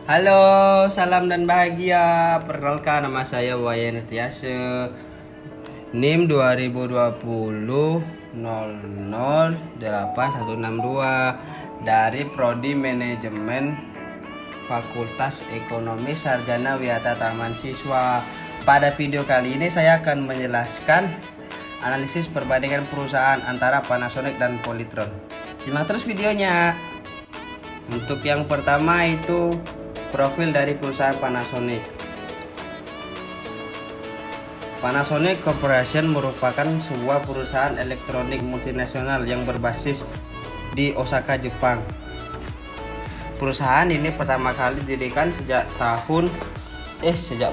Halo, salam dan bahagia. Perkenalkan, nama saya Wayan Riase. NIM 2020 008162 dari Prodi Manajemen Fakultas Ekonomi Sarjana Wiyata Taman Siswa. Pada video kali ini saya akan menjelaskan analisis perbandingan perusahaan antara Panasonic dan Polytron. Simak terus videonya. Untuk yang pertama itu profil dari perusahaan Panasonic. Panasonic Corporation merupakan sebuah perusahaan elektronik multinasional yang berbasis di Osaka, Jepang. Perusahaan ini pertama kali didirikan sejak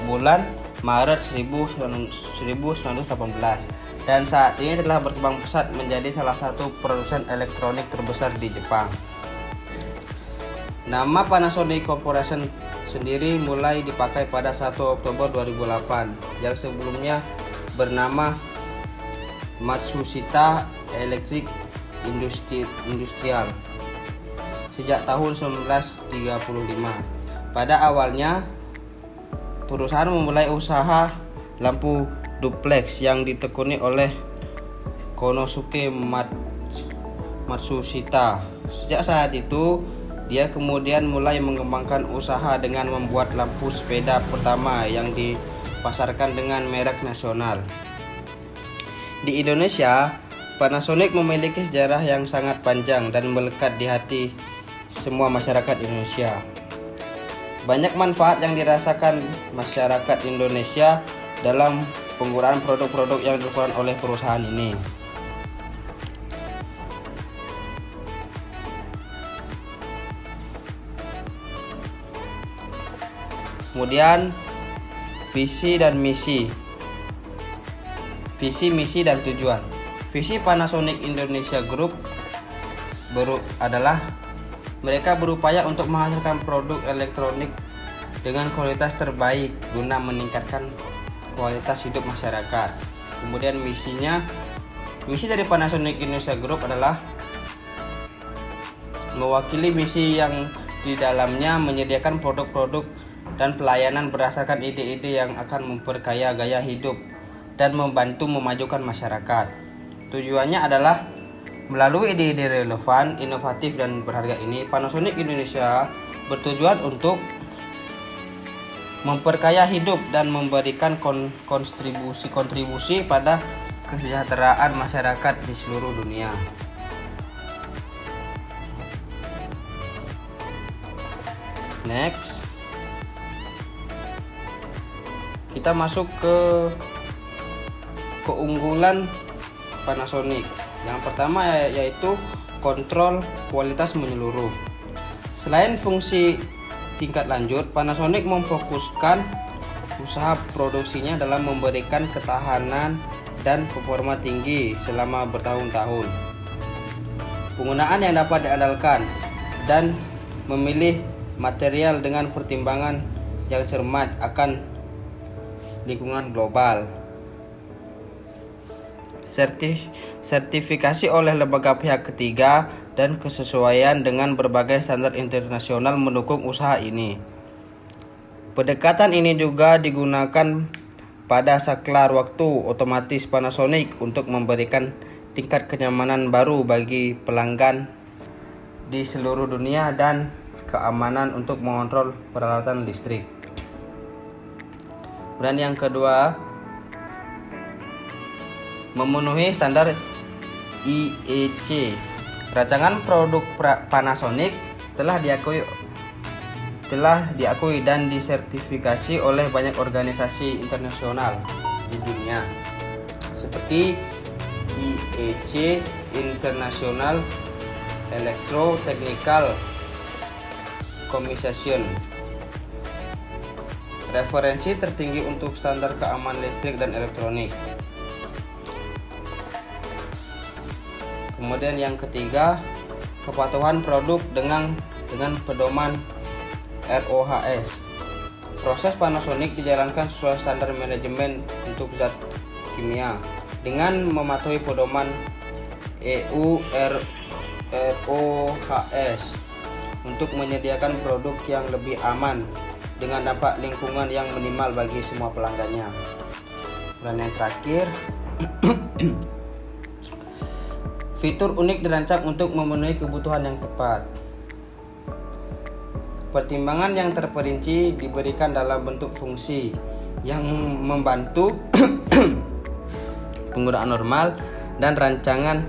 bulan Maret 1918 dan saat ini telah berkembang pesat menjadi salah satu produsen elektronik terbesar di Jepang. Nama Panasonic Corporation sendiri mulai dipakai pada 1 Oktober 2008 yang sebelumnya bernama Matsushita Electric Industrial sejak tahun 1935. Pada awalnya perusahaan memulai usaha lampu duplex yang ditekuni oleh Konosuke Matsushita. Sejak saat itu dia kemudian mulai mengembangkan usaha dengan membuat lampu sepeda pertama yang dipasarkan dengan merek nasional. Di Indonesia, Panasonic memiliki sejarah yang sangat panjang dan melekat di hati semua masyarakat Indonesia. Banyak manfaat yang dirasakan masyarakat Indonesia dalam penggunaan produk-produk yang dilakukan oleh perusahaan ini. Kemudian visi dan misi. Visi, misi, dan tujuan. Visi Panasonic Indonesia Group adalah mereka berupaya untuk menghasilkan produk elektronik dengan kualitas terbaik guna meningkatkan kualitas hidup masyarakat. Kemudian misi dari Panasonic Indonesia Group adalah mewakili misi yang di dalamnya menyediakan produk-produk dan pelayanan berdasarkan ide-ide yang akan memperkaya gaya hidup dan membantu memajukan masyarakat. Tujuannya adalah melalui ide-ide relevan, inovatif, dan berharga ini, Panasonic Indonesia bertujuan untuk memperkaya hidup dan memberikan kontribusi pada kesejahteraan masyarakat di seluruh dunia. Next, kita masuk ke keunggulan Panasonic. Yang pertama yaitu kontrol kualitas menyeluruh. Selain fungsi tingkat lanjut, Panasonic memfokuskan usaha produksinya dalam memberikan ketahanan dan performa tinggi selama bertahun-tahun. Penggunaan yang dapat diandalkan dan memilih material dengan pertimbangan yang cermat akan lingkungan global. Sertifikasi oleh lembaga pihak ketiga dan kesesuaian dengan berbagai standar internasional mendukung usaha ini. Pendekatan ini juga digunakan pada saklar waktu otomatis Panasonic untuk memberikan tingkat kenyamanan baru bagi pelanggan di seluruh dunia dan keamanan untuk mengontrol peralatan listrik. Dan yang kedua, memenuhi standar IEC. Rancangan produk Panasonic telah diakui dan disertifikasi oleh banyak organisasi internasional di dunia seperti IEC, International Electrotechnical Commission, referensi tertinggi untuk standar keamanan listrik dan elektronik. Kemudian yang ketiga, kepatuhan produk dengan pedoman RoHS. Proses Panasonic dijalankan sesuai standar manajemen untuk zat kimia dengan mematuhi pedoman EU RoHS. untuk menyediakan produk yang lebih aman dengan dampak lingkungan yang minimal bagi semua pelanggannya. Dan yang terakhir, fitur unik dirancang untuk memenuhi kebutuhan yang tepat. Pertimbangan yang terperinci diberikan dalam bentuk fungsi yang membantu penggunaan normal dan rancangan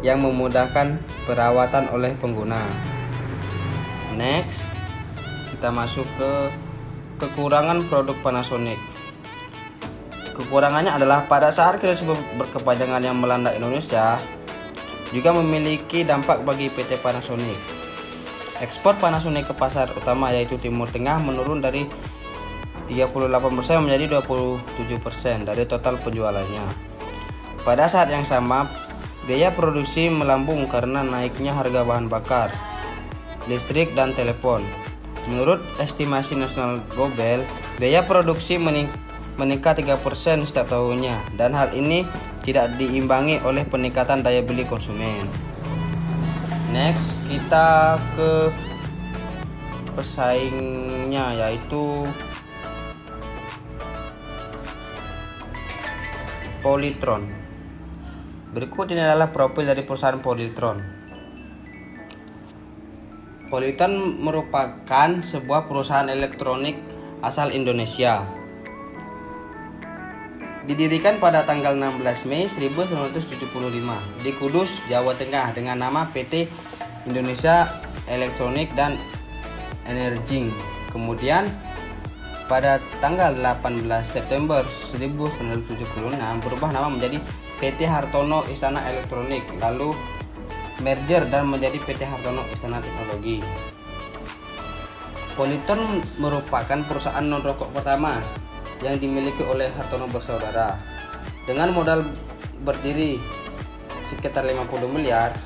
yang memudahkan perawatan oleh pengguna. Next, kita masuk ke kekurangan produk Panasonic. Kekurangannya adalah pada saat krisis berkepanjangan yang melanda Indonesia juga memiliki dampak bagi PT Panasonic. Ekspor Panasonic ke pasar utama yaitu Timur Tengah menurun dari 38% menjadi 27% dari total penjualannya. Pada saat yang sama, biaya produksi melambung karena naiknya harga bahan bakar, listrik, dan telepon. Menurut estimasi National Global, biaya produksi meningkat 3% setiap tahunnya, dan hal ini tidak diimbangi oleh peningkatan daya beli konsumen. Next, kita ke pesaingnya yaitu Polytron. Berikut ini adalah profil dari perusahaan Polytron. Polytron merupakan sebuah perusahaan elektronik asal Indonesia. Didirikan pada tanggal 16 Mei 1975 di Kudus, Jawa Tengah dengan nama PT Indonesia Elektronik dan Energi. Kemudian pada tanggal 18 September 1976 berubah nama menjadi PT Hartono Istana Elektronik, lalu merger dan menjadi PT Hartono Istana Teknologi. Polytron merupakan perusahaan non-rokok pertama yang dimiliki oleh Hartono bersaudara. Dengan modal berdiri sekitar 50 miliar,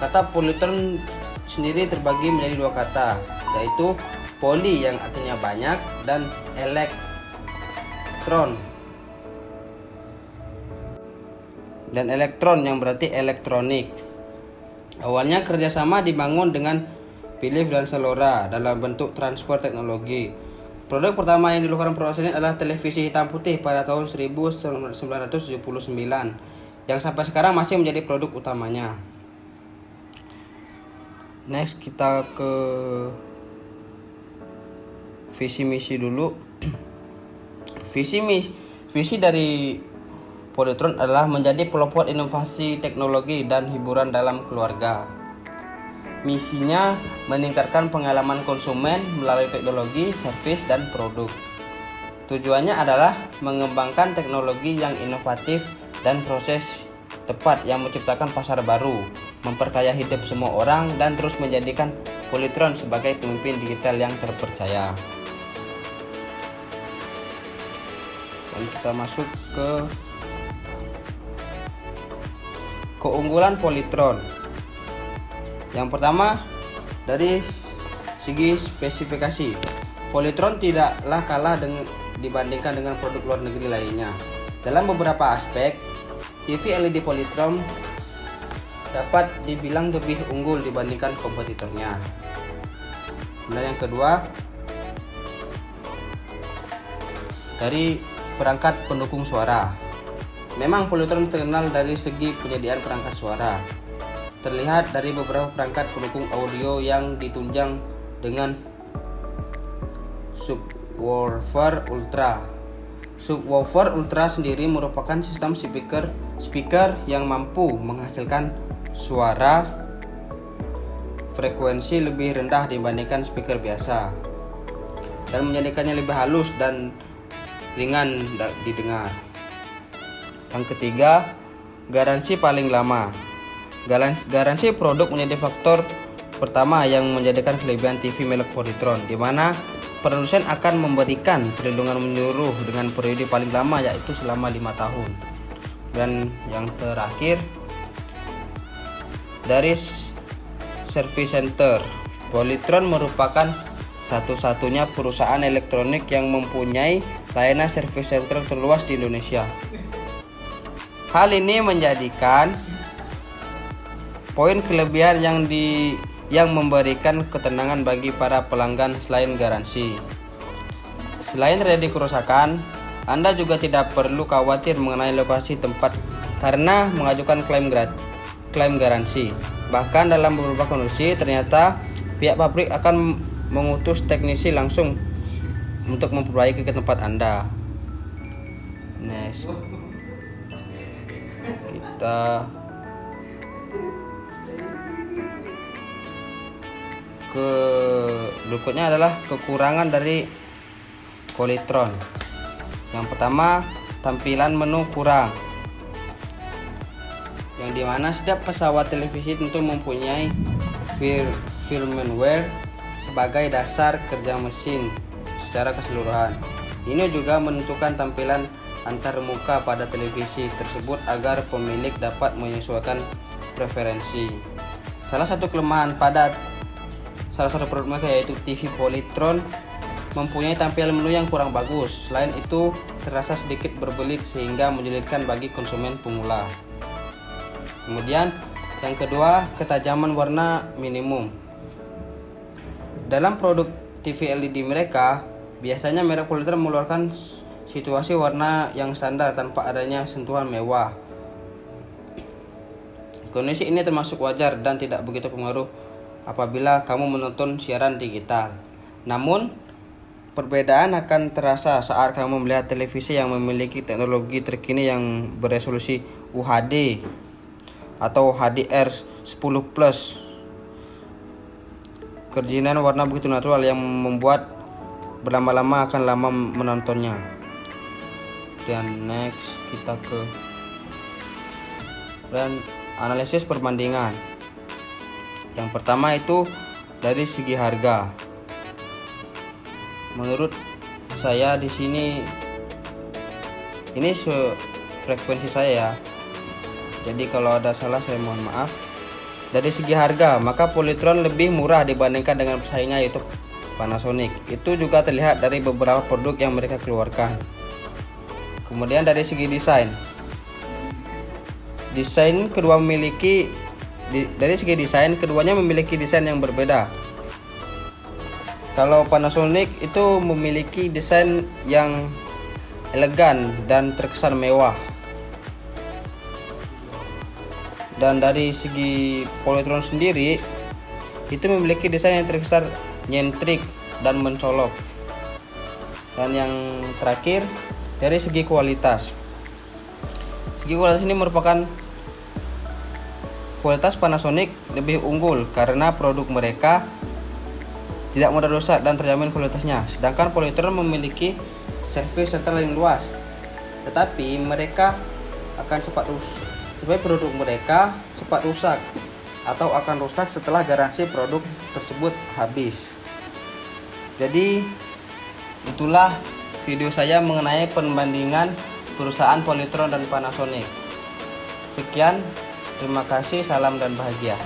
kata Polytron sendiri terbagi menjadi dua kata, yaitu poly yang artinya banyak dan elektron yang berarti elektronik. Awalnya kerjasama dibangun dengan Philips dan Salora dalam bentuk transfer teknologi. Produk pertama yang diluncurkan perusahaan ini adalah televisi hitam putih pada tahun 1979 yang sampai sekarang masih menjadi produk utamanya. Next, kita ke visi misi dulu. Visi dari Polytron adalah menjadi pelopor inovasi teknologi dan hiburan dalam keluarga. Misinya meningkatkan pengalaman konsumen melalui teknologi, servis, dan produk. Tujuannya adalah mengembangkan teknologi yang inovatif dan proses tepat yang menciptakan pasar baru, memperkaya hidup semua orang, dan terus menjadikan Polytron sebagai pemimpin digital yang terpercaya. Dan kita masuk ke keunggulan Polytron. Yang pertama, dari segi spesifikasi, Polytron tidaklah kalah dibandingkan dengan produk luar negeri lainnya. Dalam beberapa aspek, TV LED Polytron dapat dibilang lebih unggul dibandingkan kompetitornya. Dan yang kedua, dari perangkat pendukung suara. Memang Polytron terkenal dari segi penyediaan perangkat suara. Terlihat dari beberapa perangkat pendukung audio yang ditunjang dengan Subwoofer Ultra. Subwoofer Ultra sendiri merupakan sistem speaker yang mampu menghasilkan suara frekuensi lebih rendah dibandingkan speaker biasa dan menjadikannya lebih halus dan ringan didengar. Yang ketiga, garansi paling lama. Garansi produk menjadi faktor pertama yang menjadikan kelebihan TV merek Polytron, di mana produsen akan memberikan perlindungan menyeluruh dengan periode paling lama yaitu selama 5 tahun. Dan yang terakhir, dari service center, Polytron merupakan satu-satunya perusahaan elektronik yang mempunyai layanan service center terluas di Indonesia. Hal ini menjadikan poin kelebihan yang yang memberikan ketenangan bagi para pelanggan selain garansi. Selain terjadi kerusakan, Anda juga tidak perlu khawatir mengenai lokasi tempat karena mengajukan klaim garansi. Bahkan dalam beberapa kondisi ternyata pihak pabrik akan mengutus teknisi langsung untuk memperbaiki ke tempat Anda. Next, kita ke berikutnya adalah kekurangan dari Polytron. Yang pertama, tampilan menu kurang, yang dimana setiap pesawat televisi tentu mempunyai firmware sebagai dasar kerja mesin secara keseluruhan. Ini juga menentukan tampilan antarmuka pada televisi tersebut agar pemilik dapat menyesuaikan preferensi. Salah satu kelemahan pada salah satu produk mereka yaitu TV Polytron mempunyai tampilan menu yang kurang bagus. Selain itu, terasa sedikit berbelit sehingga menyulitkan bagi konsumen pemula. Kemudian, yang kedua, ketajaman warna minimum. Dalam produk TV LED mereka, biasanya merek Polytron mengeluarkan situasi warna yang standar tanpa adanya sentuhan mewah. Kondisi ini termasuk wajar dan tidak begitu pengaruh apabila kamu menonton siaran digital. Namun, perbedaan akan terasa saat kamu melihat televisi yang memiliki teknologi terkini yang beresolusi UHD atau HDR10+. Kerajinan warna begitu natural yang membuat berlama-lama akan lama menontonnya. Dan next, kita ke analisis perbandingan. Yang pertama itu dari segi harga. Menurut saya di sini ini frekuensi saya ya. Jadi kalau ada salah saya mohon maaf. Dari segi harga, maka Polytron lebih murah dibandingkan dengan pesaingnya yaitu Panasonic. Itu juga terlihat dari beberapa produk yang mereka keluarkan. Kemudian dari segi desain keduanya memiliki desain yang berbeda. Kalau Panasonic itu memiliki desain yang elegan dan terkesan mewah. Dan dari segi Polytron sendiri itu memiliki desain yang terkesan nyentrik dan mencolok. Dan yang terakhir, dari segi kualitas. Segi kualitas ini merupakan kualitas Panasonic lebih unggul karena produk mereka tidak mudah rusak dan terjamin kualitasnya. Sedangkan Polytron memiliki servis sentral yang luas, tetapi produk mereka cepat rusak atau akan rusak setelah garansi produk tersebut habis. Jadi itulah video saya mengenai perbandingan perusahaan Polytron dan Panasonic. Sekian, terima kasih, salam dan bahagia.